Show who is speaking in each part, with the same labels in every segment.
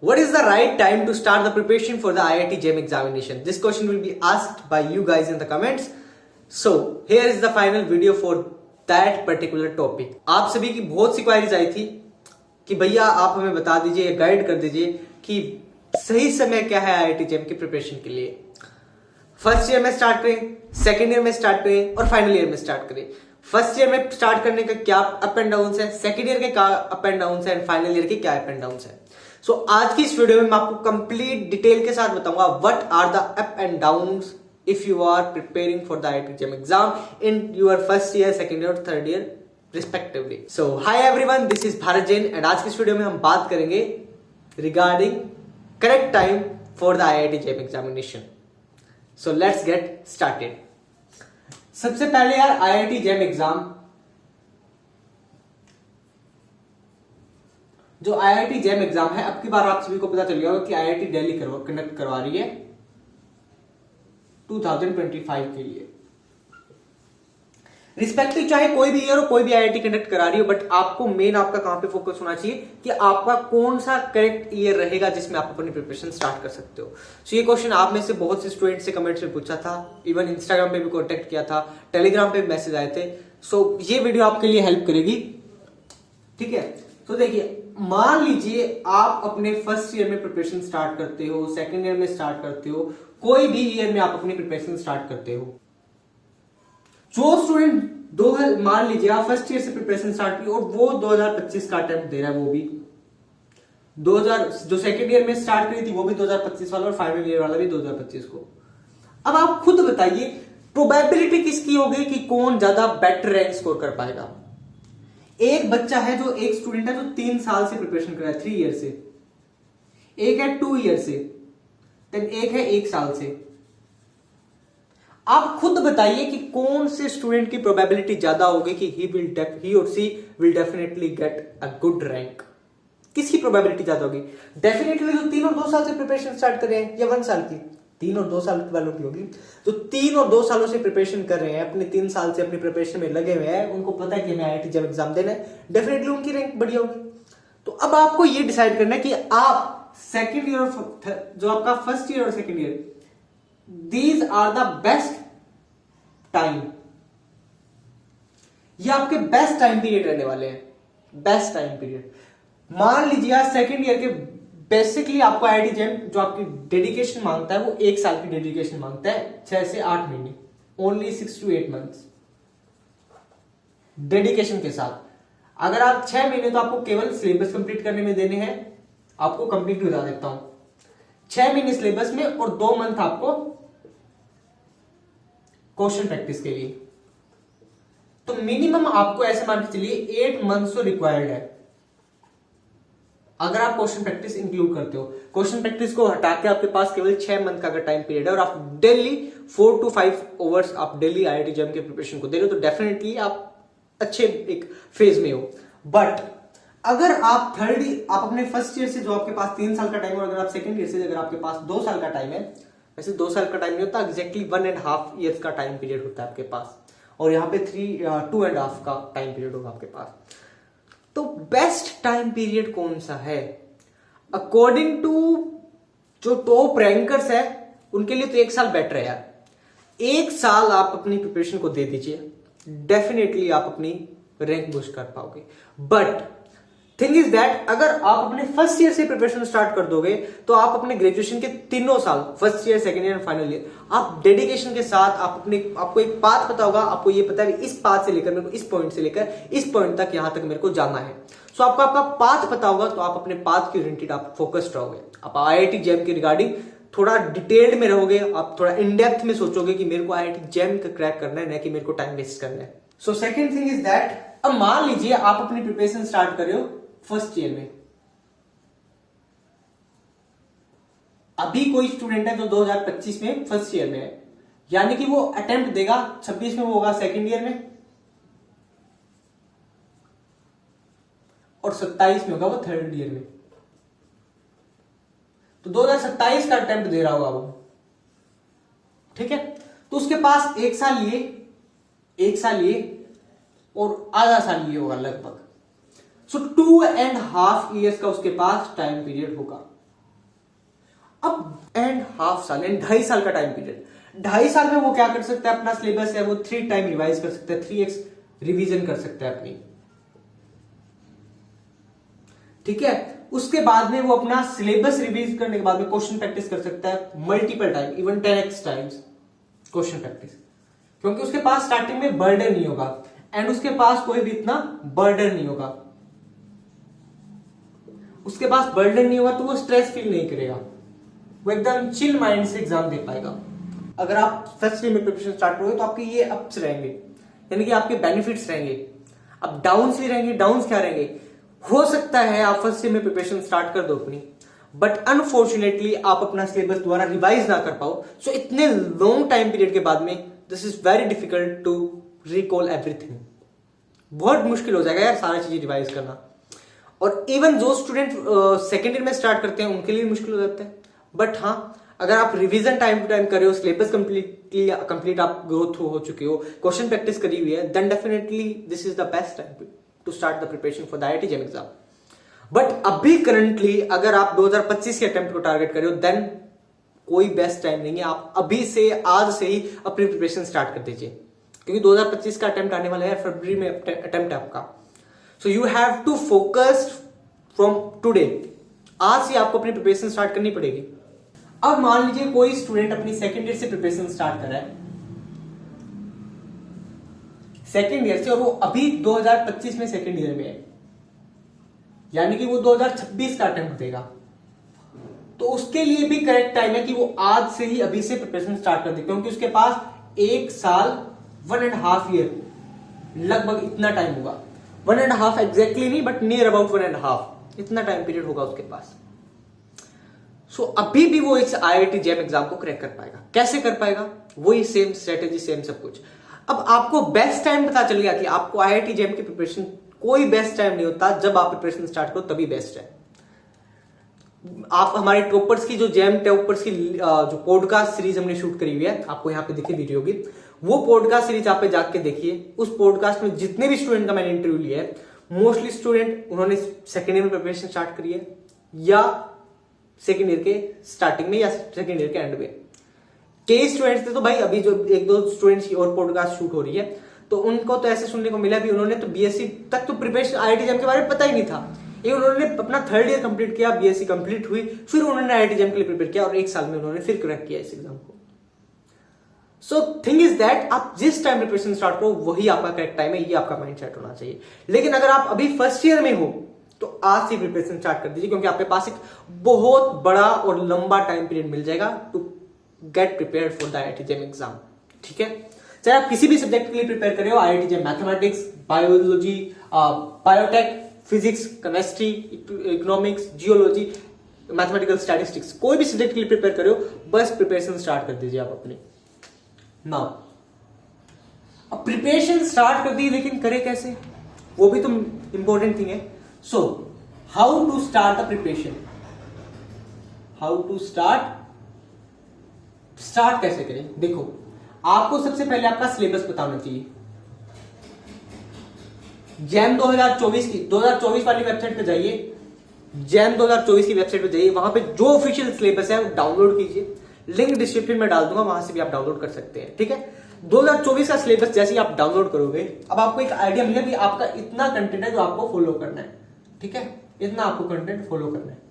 Speaker 1: What is the right time to start the preparation for the IIT JEM examination? This question will be asked by you guys in the comments. So here is the final video for that particular topic. आप सभी की बहुत सी queries आई थी कि भैया आप हमें बता दीजिए, गाइड कर दीजिए कि सही समय क्या है IIT JEM की प्रिपरेशन के लिए। फर्स्ट ईयर में स्टार्ट करें, सेकेंड ईयर में स्टार्ट करें और फाइनल ईयर में स्टार्ट करें। फर्स्ट ईयर में स्टार्ट करने का क्या अप एंड डाउन है, सेकेंड ईयर के क्या अप एंड डाउन है एंड फाइनल ईयर के क्या अप एंड डाउन है। सो आज की इस वीडियो में मैं आपको कंप्लीट डिटेल के साथ बताऊंगा what are the up and downs if you are preparing for the IIT JEM exam in your first year, second year और third year respectively. So hi everyone, this is Bharat Jain and आज की इस video में हम बात करेंगे regarding correct time for the IIT JEM examination. So let's get started. सबसे पहले यार IIT JEM एग्जाम, जो IIT JEM एग्जाम है, अब की बार आप सभी को पता चल गया होगा कि IIT दिल्ली कंडक्ट करवा रही है 2025 के लिए। रिस्पेक्टिव चाहे कोई भी ईयर हो, कोई भी IIT कंडक्ट करा रही हो, बट आपको मेन आपका कहां पे फोकस होना चाहिए कि आपका कौन सा करेक्ट ईयर रहेगा जिसमें आप अपनी प्रिपरेशन स्टार्ट कर सकते हो। सो ये क्वेश्चन आप में से बहुत से स्टूडेंट से कमेंट्स में पूछा था, इवन इंस्टाग्राम पे भी कॉन्टेक्ट किया था, टेलीग्राम पे भी मैसेज आए थे। सो ये वीडियो आपके लिए हेल्प करेगी, ठीक है। तो देखिए, मान लीजिए आप अपने फर्स्ट ईयर में प्रिपरेशन स्टार्ट करते हो, सेकेंड ईयर में स्टार्ट करते हो, कोई भी ईयर में आप अपनी प्रिपरेशन स्टार्ट करते हो। जो स्टूडेंट मान लीजिए आप फर्स्ट ईयर से प्रिपरेशन स्टार्ट की और वो 2025 का अटेम्प्ट दे रहा है, वो भी 2000 जो सेकेंड ईयर में स्टार्ट करी थी वो भी 2025 वाला और फाइनल ईयर वाला भी 2025 को। अब आप खुद बताइए प्रोबेबिलिटी किसकी होगी कि कौन ज्यादा बेटर रैंक स्कोर कर पाएगा। एक बच्चा है जो एक स्टूडेंट है जो 3 साल से प्रिपरेशन कर रहा है, 3 ईयर से, एक है 2 ईयर से, देन एक है 1 साल से। आप खुद बताइए कि कौन से स्टूडेंट की प्रोबेबिलिटी ज्यादा होगी कि ही और she will definitely get a good rank. किसकी प्रोबेबिलिटी ज्यादा होगी? डेफिनेटली जो 3 और 2 साल से प्रिपरेशन स्टार्ट कर रहे हैं या 1 साल की, 3 और 2 साल वालों की होगी। तो 3 और 2 सालों से प्रिपरेशन कर रहे हैं, अपने 3 साल से अपनी प्रिपरेशन में लगे हुए हैं, उनको पता है कि हमें IIT JEM एग्जाम देना है, डेफिनेटली उनकी रैंक बढ़िया होगी। तो अब आपको ये डिसाइड करना है कि आप सेकेंड ईयर और जो आपका फर्स्ट ईयर और second year, these are the best time, ये आपके बेस्ट टाइम पीरियड रहने वाले हैं, बेस्ट टाइम पीरियड। मान लीजिए आप सेकेंड ईयर के बेसिकली आपको IIT JEM जो आपकी डेडिकेशन मांगता है वो 1 साल की डेडिकेशन मांगता है, 6 से 8 महीने, ओनली 6 to 8 months डेडिकेशन के साथ। अगर आप 6 महीने तो आपको केवल सिलेबस कंप्लीट करने में देने हैं, आपको कंप्लीट बता देता हूं, 6 महीने सिलेबस में और 2 मंथ आपको क्वेश्चन प्रैक्टिस के लिए। तो मिनिमम आपको ऐसे मान के चलिए 8 मंथ्स तो रिक्वायर्ड है अगर आप क्वेश्चन प्रैक्टिस इंक्लूड करते हो। क्वेश्चन प्रैक्टिस को हटा के आपके पास केवल 6 मंथ का अगर टाइम पीरियड है और आप डेली 4 to 5 आवर्स आप डेली IIT JEM के प्रिपरेशन को दे रहे हो, तो डेफिनेटली आप अच्छे एक फेज में हो। बट अगर आप आप अपने फर्स्ट ईयर से जो आपके पास 3 साल का टाइम है, और अगर आप सेकंड ईयर से अगर आपके पास 2 साल का टाइम है, वैसे 2 साल का टाइम नहीं होता, एग्जैक्टली 1.5 ईयर्स का टाइम पीरियड होता है आपके पास, और यहाँ पे 2.5 का टाइम पीरियड होगा आपके पास। तो बेस्ट टाइम पीरियड कौन सा है अकॉर्डिंग टू जो टॉप रैंकर्स है, उनके लिए तो 1 साल बेटर है यार। 1 साल आप अपनी प्रिपरेशन को दे दीजिए, डेफिनेटली आप अपनी रैंक बूस्ट कर पाओगे। बट थिंग इज दैट अगर आप अपने फर्स्ट ईयर से प्रिपरेशन स्टार्ट कर दोगे तो आप अपने ग्रेजुएशन के तीनों साल, first year, second year, final year, आप डेडिकेशन के साथ आपको एक पाथ पता होगा, आपको ये पता है इस पाथ से लेकर मेरे को, इस पॉइंट से लेकर इस पॉइंट तक, यहां तक मेरे को जाना है। सो आपको आपका पाथ पता होगा, तो आप अपने पाथ की ओरिएंटेड आप फोकस्ड रहोगे। आप IIT JEM के रिगार्डिंग थोड़ा डिटेल्ड में रहोगे, आप थोड़ा इन डेप्थ में सोचोगे कि मेरे को IIT JEM का क्रैक करना है, ना कि मेरे को टाइम वेस्ट करना है। So second thing is that, अब मान लीजिए आप अपनी प्रिपरेशन स्टार्ट कर रहे हो फर्स्ट ईयर में। अभी कोई स्टूडेंट है जो 2025 में फर्स्ट ईयर में है, यानी कि वो अटेम्प्ट देगा 26 में, वो होगा सेकेंड ईयर में, और 27 में होगा वो थर्ड ईयर में। तो 2027 का अटेम्प्ट दे रहा होगा वो, ठीक है। तो उसके पास 1 साल ये और आधा साल ये होगा लगभग। सो 2.5 ईयर्स का उसके पास टाइम पीरियड होगा। अब एंड हाफ साल यानी 2.5 साल का टाइम पीरियड, 2.5 साल में वो क्या कर सकता है, अपना सिलेबस है वो 3 टाइम रिवाइज कर सकता है, 3x रिवीजन कर सकता है अपनी, ठीक है। उसके बाद में वो अपना सिलेबस रिवीज करने के बाद में क्वेश्चन प्रैक्टिस कर सकता है multiple time, even 10x times question practice, क्योंकि उसके पास स्टार्टिंग में बर्डन नहीं होगा एंड उसके पास कोई भी इतना बर्डन नहीं होगा, उसके पास बर्डन नहीं होगा तो वो स्ट्रेस फील नहीं करेगा, वो एकदम चिल माइंड से एग्जाम दे पाएगा। अगर आप फर्स्ट ईयर में प्रिपरेशन स्टार्ट करोगे तो आपके ये अप्स रहेंगे, यानी कि आपके बेनिफिट्स रहेंगे। अब डाउन्स भी रहेंगे, डाउन्स क्या रहेंगे, हो सकता है आप फर्स्ट ईयर में प्रिपरेशन स्टार्ट कर दो अपनी, बट अनफॉर्चुनेटली आप अपना सिलेबस दोबारा रिवाइज ना कर पाओ, सो इतने लॉन्ग टाइम पीरियड के बाद में this is very difficult to recall everything, बहुत मुश्किल हो जाएगा यार सारी चीजें रिवाइज करना। और इवन जो स्टूडेंट सेकेंड ईयर में स्टार्ट करते हैं उनके लिए मुश्किल हो जाता है, बट हाँ अगर आप रिवीजन टाइम टू टाइम कर रहे हो, सिलेबस कंप्लीट आप ग्रो थ्रू हो चुके हो, क्वेश्चन प्रैक्टिस करी हुई है, then definitely this is the best time to start the preparation for the IIT JEM exam. But अभी करंटली अगर आप 2025 के अटेम्प्ट को टारगेट कर रहे हो देन कोई बेस्ट टाइम नहीं है, आप अभी से आज से ही अपनी प्रिपरेशन स्टार्ट कर दीजिए, क्योंकि 2025 का अटेम्प्ट आने वाला है, फरवरी में अटेम्प्ट है आपका। So you have to focus from today, आज ही आपको अपनी प्रिपरेशन स्टार्ट करनी पड़ेगी। अब मान लीजिए कोई स्टूडेंट अपनी सेकेंड ईयर से प्रिपरेशन स्टार्ट कर रहा है, सेकेंड ईयर से, और वो अभी 2025 में सेकेंड ईयर में है, यानी कि वो 2026 का अटेम्प्ट देगा, तो उसके लिए भी करेक्ट टाइम है कि वो आज से ही अभी से प्रिपरेशन स्टार्ट कर दे, क्योंकि उसके पास 1 साल 1.5 ईयर लगभग इतना टाइम होगा, 1.5 एग्जैक्टली नहीं बट नियर अबाउट 1.5 इतना टाइम पीरियड होगा उसके पास। सो अभी भी वो इस IIT JEM एग्जाम को क्रैक कर पाएगा। कैसे कर पाएगा, वही सेम स्ट्रेटेजी, सेम सब कुछ। अब आपको बेस्ट टाइम पता चल गया कि आपको IIT JEM की प्रिपरेशन, कोई बेस्ट टाइम नहीं होता, जब आप प्रिपरेशन स्टार्ट करो तभी बेस्ट है। आप हमारे टॉपर्स की जो JEM टॉपर्स की जो पॉडकास्ट सीरीज हमने शूट करी हुई है, आपको यहाँ पे दिखी वीडियो की, वो पॉडकास्ट सीरीज आप पे जाके देखिए। उस पॉडकास्ट में जितने भी स्टूडेंट का मैंने इंटरव्यू लिया है, मोस्टली स्टूडेंट उन्होंने सेकेंड ईयर में प्रिपरेशन स्टार्ट करी है, या सेकेंड ईयर के स्टार्टिंग में, या सेकेंड ईयर के एंड में। कई स्टूडेंट्स थे तो भाई, अभी जो 1-2 स्टूडेंट्स की और पॉडकास्ट शूट हो रही है, तो उनको तो ऐसे सुनने को मिला भी, उन्होंने तो BSc तक तो प्रिपरेशन IIT JEM के बारे में पता ही नहीं था, ये उन्होंने अपना 3rd ईयर कंप्लीट किया, BSc कंप्लीट हुई, फिर उन्होंने IIT JEM के लिए प्रिपेयर किया और 1 साल में उन्होंने फिर क्रैक किया इस एग्जाम को। सो थिंग इज दैट आप जिस टाइम प्रिपरेशन स्टार्ट करो वही आपका करेक्ट टाइम है, ये आपका माइंड सेट होना चाहिए। लेकिन अगर आप अभी फर्स्ट ईयर में हो तो आज से प्रिपरेशन स्टार्ट कर दीजिए, क्योंकि आपके पास एक बहुत बड़ा और लंबा टाइम पीरियड मिल जाएगा to get prepared for the IIT JEM exam, ठीक है। चाहे आप किसी भी सब्जेक्ट के लिए प्रिपेयर कर रहे हो, IIT JEM mathematics, biology, biotech, physics, chemistry, economics, geology, mathematical statistics, कोई भी सब्जेक्ट के लिए प्रिपेयर कर रहे हो, बस प्रिपरेशन स्टार्ट कर दीजिए आप अपनी। नाउ अब प्रिपरेशन स्टार्ट कर दी, लेकिन करे कैसे, वो भी तो इंपॉर्टेंट थिंग है। So how to start the preparation, how to start कैसे करें। देखो, आपको सबसे पहले आपका सिलेबस पता होना चाहिए। JEM 2024 वाली वेबसाइट पे जाइए, JEM 2024 की वेबसाइट पे जाइए, वहां पे जो ऑफिशियल सिलेबस है वो डाउनलोड कीजिए, लिंक डिस्क्रिप्शन में डाल दूंगा, वहां से भी आप डाउनलोड कर सकते हैं, ठीक है। 2024 का सिलेबस जैसे ही आप डाउनलोड करोगे, अब आपको एक आइडिया मिलेगा कि आपका इतना कंटेंट है जो आपको फॉलो करना है, ठीक है, इतना आपको कंटेंट फॉलो करना है।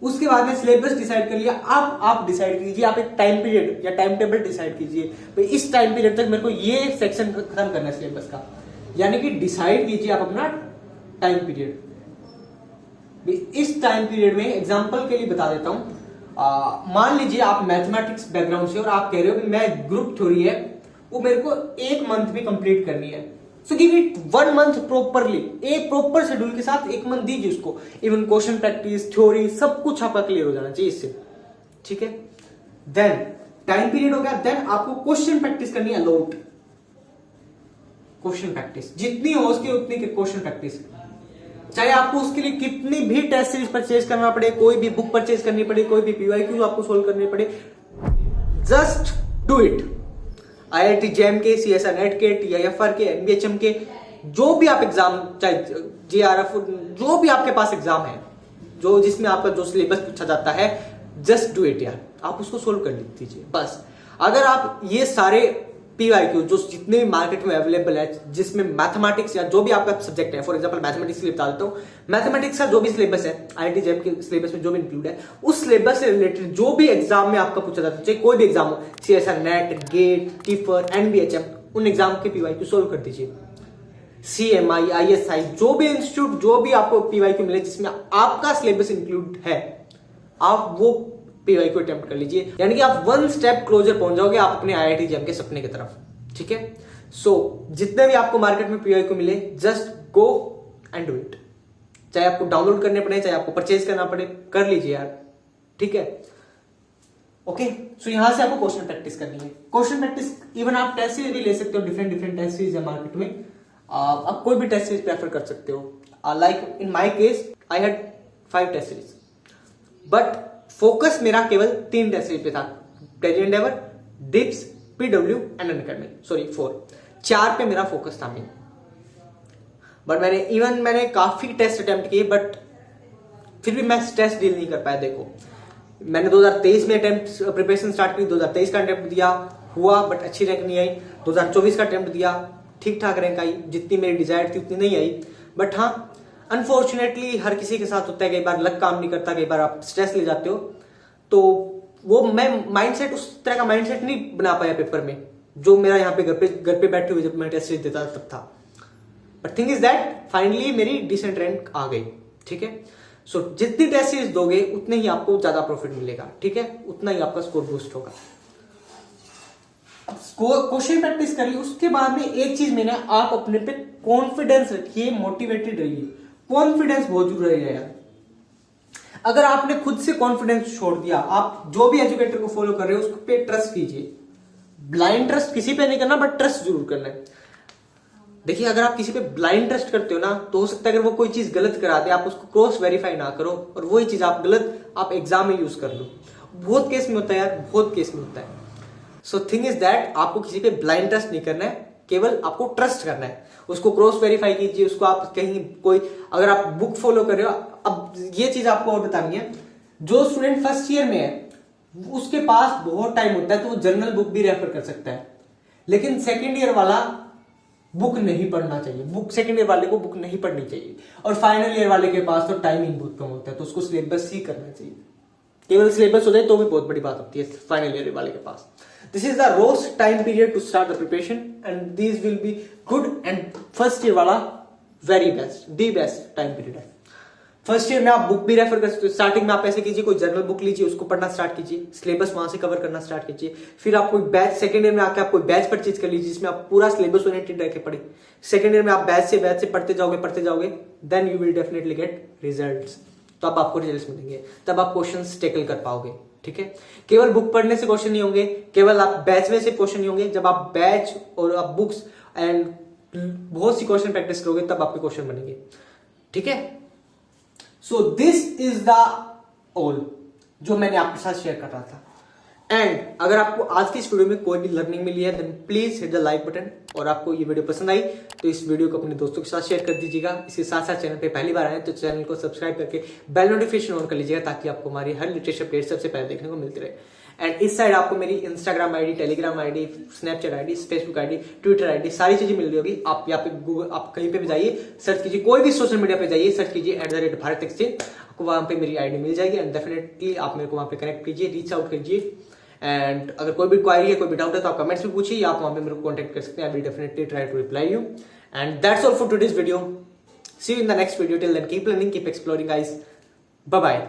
Speaker 1: उसके बाद में सिलेबस डिसाइड कर लिया, अब आप डिसाइड कीजिए, आप एक टाइम पीरियड या टाइम टेबल डिसाइड कीजिए, भाई इस टाइम पीरियड तक मेरे को ये सेक्शन खत्म करना है सिलेबस का, यानी कि डिसाइड कीजिए आप अपना टाइम पीरियड। इस टाइम पीरियड में एग्जांपल के लिए बता देता हूं, मान लीजिए आप मैथमेटिक्स बैकग्राउंड से और आप कह रहे हो कि मैं ग्रुप थ्योरी है वो मेरे को 1 मंथ में कंप्लीट करनी है, so give it 1 month properly, एक प्रॉपर शेड्यूल के साथ 1 मंथ दीजिए उसको, इवन क्वेश्चन प्रैक्टिस, थ्योरी, सब कुछ आपका क्लियर हो जाना चाहिए इससे, ठीक है। देन टाइम पीरियड हो गया, देन आपको क्वेश्चन प्रैक्टिस करनी है अलाउड, क्वेश्चन प्रैक्टिस जितनी हो उसकी उतनी क्वेश्चन प्रैक्टिस, चाहे आपको उसके लिए कितनी भी टेस्ट सीरीज परचेज करना पड़े, कोई भी बुक परचेज करनी पड़े, कोई भी PYQ आपको सोल्व करने पड़े, just do it. IIT JEM के, CSIR नेट के, TIFR के, NBHM के, जो भी आप एग्जाम, चाहे JRF, जो भी आपके पास एग्जाम है, जो जिसमें आपका जो सिलेबस पूछा जाता है, जस्ट डू इट यार, आप उसको सोल्व कर लीजिए बस। अगर आप ये सारे PYQ जो जितने भी मार्केट में अवेलेबल है, जिसमें मैथमेटिक्स या जो भी आपका सब्जेक्ट है, फॉर एग्जांपल मैथमेटिक्स के लिए बता देता हूँ, मैथमेटिक्स का जो भी सिलेबस है IIT JEM के सिलेबस में जो भी इंक्लूड है, उस सिलेबस से रिलेटेड जो भी एग्जाम में आपका पूछा जाता है, चाहे कोई भी एग्जाम हो, CSR, NET, GATE, TIFR, NBHM, उन एग्जाम के PYQ सोल्व कर दीजिए। CMI, ISI, जो भी इंस्टीट्यूट, जो भी आपको PYQ मिले जिसमें आपका सिलेबस इंक्लूड है, आप वो PYQ अटेम्प्ट कर लीजिए, यानी कि आप वन स्टेप क्लोजर पहुंच जाओगे आप अपने IIT JEM के सपने की तरफ। ठीक है, सो जितने भी आपको मार्केट में PYQ मिले, just go and do it. चाहे आपको डाउनलोड करने पड़े, चाहे आपको परचेज करना पड़े, कर लीजिए यार। ठीक है, ओके। सो यहां से आपको क्वेश्चन प्रैक्टिस करनी है। क्वेश्चन प्रैक्टिस इवन आप टेस्ट सीरीज भी ले सकते हो, डिफरेंट टेस्ट सीरीज है मार्केट में, आप कोई भी टेस्ट सीरीज प्रेफर कर सकते हो। Like in my case I had 5 test series, but focus मेरा केवल 3 टेस्ट सीरीज पे था, Tele Endeavour, Dips, PW and Unacademy, sorry 4 पे मेरा फोकस था मेन। बट मैंने काफी टेस्ट अटेम्प्ट किए, बट फिर भी मैं टेस्ट डील नहीं कर पाया। देखो, मैंने 2023 में अटेम्प्ट प्रिपरेशन स्टार्ट की, 2023 का अटेम्प्ट दिया, हुआ बट अच्छी रैंक नहीं आई। 2024 का अटेम्प्ट दिया, ठीक ठाक रैंक आई, जितनी मेरी डिजायर थी उतनी नहीं आई। बट हाँ, अनफॉर्चुनेटली हर किसी के साथ होता है, कई बार लक काम नहीं करता, कई बार आप स्ट्रेस ले जाते हो, तो वो मैं माइंडसेट उस तरह का माइंडसेट नहीं बना पाया पेपर में, जो मेरा यहाँ पे घर पे बैठे हुए जब मैं टेस्ट सीरीज देता तब था। But thing is that finally मेरी डिसेंट रैंक आ गई। ठीक है, सो जितनी टेस्ट सीरीज दोगे उतने ही आपको ज्यादा प्रॉफिट मिलेगा। ठीक है, उतना ही आपका स्कोर बूस्ट होगा। क्वेश्चन प्रैक्टिस करिए, उसके बाद में एक चीज मैंने, आप अपने पे कॉन्फिडेंस रखिए, मोटिवेटेड रहिए। कॉन्फिडेंस बहुत जरूरी है यार। अगर आपने खुद से कॉन्फिडेंस छोड़ दिया, आप जो भी एजुकेटर को फॉलो कर रहे हो उस पे ट्रस्ट कीजिए। ब्लाइंड ट्रस्ट किसी पे नहीं करना, बट ट्रस्ट जरूर करना है। देखिए, अगर आप किसी पे ब्लाइंड ट्रस्ट करते हो ना, तो हो सकता है अगर वो कोई चीज गलत करा दे, आप उसको क्रॉस वेरीफाई ना करो और वही चीज आप गलत आप एग्जाम में यूज कर लो। बहुत केस में होता है यार, बहुत केस में होता है। सो थिंग इज दैट आपको किसी पे ब्लाइंड ट्रस्ट नहीं करना है, केवल आपको ट्रस्ट करना है। उसको क्रॉस वेरीफाई कीजिए, उसको आप कहीं कोई, अगर आप बुक फॉलो कर रहे हो, अब ये चीज आपको और बतानी है, जो स्टूडेंट फर्स्ट ईयर में है उसके पास बहुत टाइम होता है, तो वो जर्नल बुक भी रेफर कर सकता है। लेकिन सेकेंड ईयर वाला बुक नहीं पढ़ना चाहिए, सेकेंड ईयर वाले को बुक नहीं पढ़नी चाहिए। और फाइनल ईयर वाले के पास तो टाइमिंग बहुत कम होता है, तो उसको सिलेबस ही करना चाहिए। केवल सिलेबस हो जाए तो भी बहुत बड़ी बात होती है फाइनल ईयर वाले के पास। This is the roast time period to start the preparation, and these will be good, and first year वाला very best, the best time period है। फर्स्ट ईयर में आप बुक भी रेफर कर सकते हो। स्टार्टिंग में आप ऐसे कीजिए, कोई जर्नल बुक लीजिए, उसको पढ़ना स्टार्ट कीजिए, सिलेबस वहां से कवर करना स्टार्ट कीजिए। फिर आप कोई बैच, सेकंड ईयर में आके आप कोई बैच परचेज कर लीजिए जिसमें आप पूरा सिलेबस ओरिएंटेड रह के पढ़े। सेकंड ईयर में आप बैच से पढ़ते जाओगे, then you will definitely get results. तब आपको रिजल्ट्स मिलेंगे, तब आप क्वेश्चंस टैकल कर पाओगे। ठीक है, केवल बुक पढ़ने से क्वेश्चन नहीं होंगे, केवल आप बैच में से क्वेश्चन नहीं होंगे। जब आप बैच और आप बुक्स एंड बहुत सी क्वेश्चन प्रैक्टिस करोगे, तब आपके क्वेश्चन बनेंगे। ठीक है, so this is the all जो मैंने आपके साथ शेयर कर रहा था। एंड अगर आपको आज की इस वीडियो में कोई भी लर्निंग मिली है, then please hit the like button. और आपको ये वीडियो पसंद आई तो इस वीडियो को अपने दोस्तों के साथ शेयर कर दीजिएगा। इसके साथ साथ चैनल पे पहली बार आए तो चैनल को सब्सक्राइब करके बेल नोटिफिकेशन ऑन कर लीजिएगा, ताकि आपको हमारी हर लेटेस्ट अपडेट सबसे पहले देखने को मिलती रहे। एंड इस साइड आपको मेरी Instagram ID, Telegram ID, Snapchat ID, Facebook ID, Twitter ID, सारी चीजें मिल रही होगी। आप यहाँ पे गूगल, आप कहीं पे भी जाइए, सर्च कीजिए, कोई भी सोशल मीडिया पे जाइए, सर्च कीजिए @भारत एक्सचेंज, आपको वहां पे मेरी आईडी मिल जाएगी। एंड डेफिनेटली आप मेरे को वहां पे कनेक्ट कीजिए, रीच आउट कीजिए। एंड अगर कोई भी क्वायरी है, कोई भी डाउट है, तो आप कमेंट्स में पूछिए, आप वहां पे मेरे को कॉन्टेक्ट कर सकते हैं। I will definitely try to reply you. And that's all for today's video. See you in the next video. Till then keep learning, keep exploring guys. Bye bye.